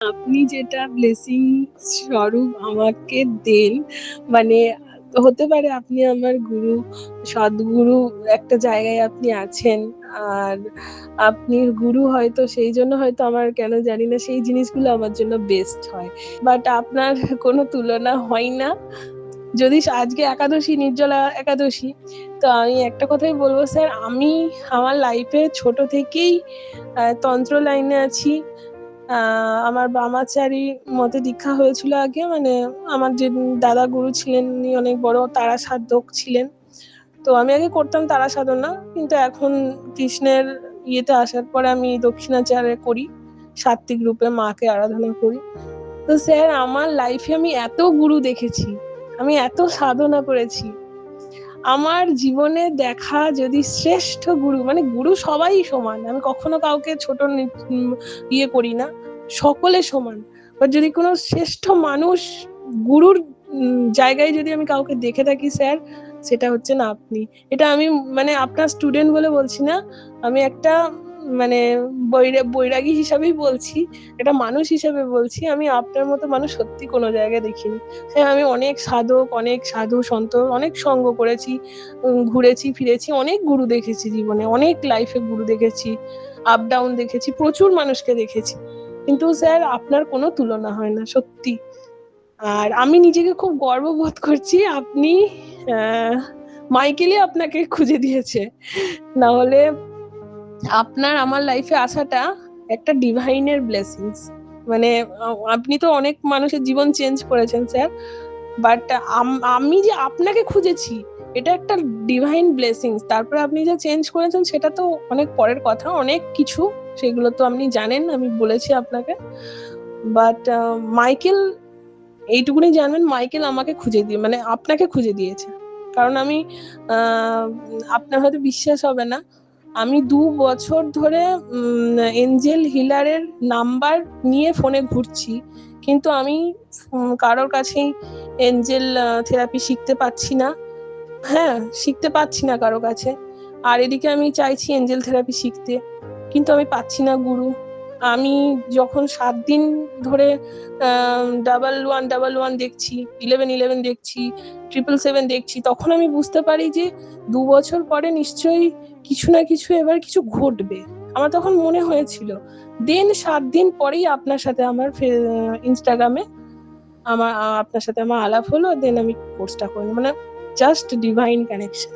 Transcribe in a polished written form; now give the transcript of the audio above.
আপনি যেটা ব্লেসিং স্বরূপ আমাকে দেন, মানে হতে পারে আপনি আমার গুরু, সদ্গুরু একটা জায়গায় আপনি আছেন। আর আপনি গুরু হয়তো সেই জন্য হয়তো আমার কেন জানি না সেই জিনিসগুলো আমার জন্য বেস্ট হয়। বাট আপনার কোনো তুলনা হয় না। যদি আজকে একাদশী, নির্জলা একাদশী, তো আমি একটা কথাই বলবো স্যার, আমি আমার লাইফে ছোট থেকেই তন্ত্র লাইনে আছি। আমার বামাচারী মতে দীক্ষা হয়েছিল আগে, মানে আমার যে দাদা গুরু ছিলেন উনি অনেক বড় তারা সাধক ছিলেন। তো আমি আগে করতাম তারা সাধনা, কিন্তু এখন কৃষ্ণের ইয়েতে আসার পরে আমি দক্ষিণাচার্য করি, সাত্ত্বিক রূপে মাকে আরাধনা করি। তো স্যার আমার লাইফে আমি এত গুরু দেখেছি, আমি এত সাধনা করেছি। আমার জীবনে দেখা যদি শ্রেষ্ঠ গুরু, মানে গুরু সবাই সমান, আমি কখনো কাউকে ছোট ইয়ে করি না, সকলে সমান। বাট যদি কোনো শ্রেষ্ঠ মানুষ গুরুর জায়গায় যদি আমি কাউকে দেখে থাকি স্যার, সেটা হচ্ছে না আপনি। এটা আমি মানে আপনার স্টুডেন্ট বলে বলছি না, আমি একটা মানে বৈরাগী হিসাবেই বলছি, এটা মানুষ হিসেবে বলছি। আমি আপনার মতো মানুষ সত্যি কোনো জায়গায় দেখিনি। হ্যাঁ, আমি অনেক সাধক, অনেক সাধু সন্ত, অনেক সঙ্গ করেছি, ঘুরেছি ফিরেছি, অনেক গুরু দেখেছি জীবনে, অনেক লাইফে গুরু দেখেছি, আপ ডাউন দেখেছি, প্রচুর মানুষকে দেখেছি, কিন্তু স্যার আপনার কোনো তুলনা হয় না সত্যি। আর আমি নিজেকে খুব গর্ববোধ করছি, আপনি মাইকেলই আপনাকে খুঁজে দিয়েছে, না হলে আপনার আমার লাইফে আসাটা একটা ডিভাইনের ব্লেসিংস। মানে আপনি তো অনেক মানুষের জীবন চেঞ্জ করেছেন স্যার, বাট আমি যে আপনাকে খুঁজেছি এটা একটা ডিভাইন ব্লেসিংস। তারপরে আপনি যে চেঞ্জ করেছেন সেটা তো অনেক পরের কথা, অনেক কিছু, সেগুলো তো আপনি জানেন, আমি বলেছি আপনাকে। বাট মাইকেল, এইটুকুনি জানবেন, মাইকেল আমাকে খুঁজে দিয়ে, মানে আপনাকে খুঁজে দিয়েছে। কারণ আমি আপনার হয়তো বিশ্বাস হবে না, আমি 2 বছর ধরে এঞ্জেল হিলারের নাম্বার নিয়ে ফোনে ঘুরছি, কিন্তু আমি কারোর কাছেই এঞ্জেল থেরাপি শিখতে পাচ্ছি না। হ্যাঁ, শিখতে পাচ্ছি না কারো কাছে। আর এদিকে আমি চাইছি এঞ্জেল থেরাপি শিখতে, কিন্তু আমি পাচ্ছি না গুরু। আমি যখন 7 দিন ধরে 1111 দেখছি, 1111 দেখছি, 777 দেখছি, তখন আমি বুঝতে পারি যে 2 বছর পরে নিশ্চয়ই কিছু না কিছু এবার কিছু ঘটবে। আমার তখন মনে হয়েছিল। দেন 7 দিন পরেই আপনার সাথে আমার ইনস্টাগ্রামে আপনার সাথে আমার আলাপ হলো, দেন আমি কোর্সটা করি, মানে জাস্ট ডিভাইন কানেকশন।